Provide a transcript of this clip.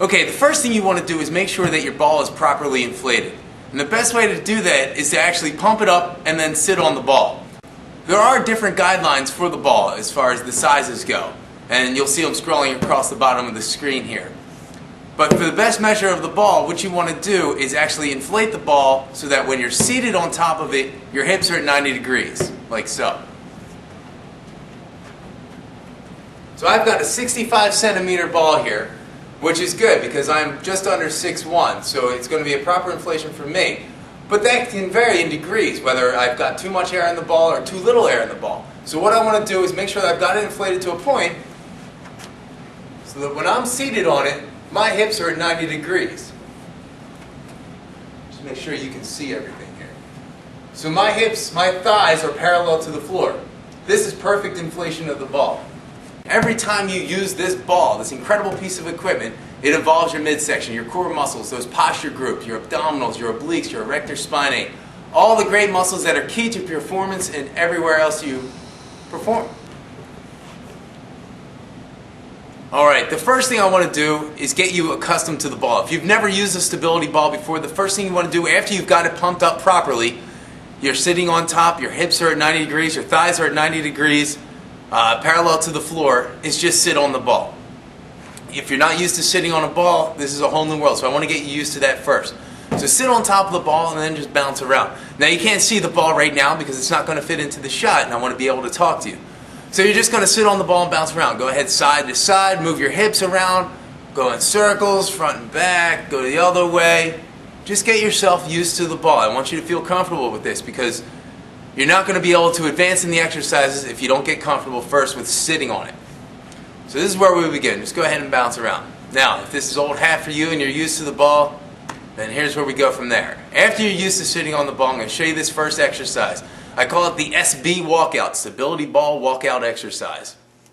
Okay, the first thing you want to do is make sure that your ball is properly inflated. And the best way to do that is to actually pump it up and then sit on the ball. There are different guidelines for the ball as far as the sizes go, and you'll see them scrolling across the bottom of the screen here. But for the best measure of the ball, what you want to do is actually inflate the ball so that when you're seated on top of it, your hips are at 90 degrees, like so. So I've got a 65 centimeter ball here, which is good because I'm just under 6'1", so it's going to be a proper inflation for me. But that can vary in degrees, whether I've got too much air in the ball or too little air in the ball. So what I want to do is make sure that I've got it inflated to a point so that when I'm seated on it, my hips are at 90 degrees. Just make sure you can see everything here. So my hips, my thighs are parallel to the floor. This is perfect inflation of the ball. Every time you use this ball, this incredible piece of equipment, it involves your midsection, your core muscles, those posture groups, your abdominals, your obliques, your erector spinae, all the great muscles that are key to performance and everywhere else you perform. Alright, the first thing I want to do is get you accustomed to the ball. If you've never used a stability ball before, the first thing you want to do after you've got it pumped up properly, you're sitting on top, your hips are at 90 degrees, your thighs are at 90 degrees, parallel to the floor, is just sit on the ball. If you're not used to sitting on a ball, this is a whole new world, so I want to get you used to that first. So sit on top of the ball and then just bounce around. Now you can't see the ball right now because it's not going to fit into the shot and I want to be able to talk to you. So you're just going to sit on the ball and bounce around. Go ahead side to side, move your hips around, go in circles, front and back, go the other way. Just get yourself used to the ball. I want you to feel comfortable with this because you're not going to be able to advance in the exercises if you don't get comfortable first with sitting on it. So this is where we begin. Just go ahead and bounce around. Now, if this is old hat for you and you're used to the ball, then here's where we go from there. After you're used to sitting on the ball, I'm going to show you this first exercise. I call it the SB walkout, stability ball walkout exercise.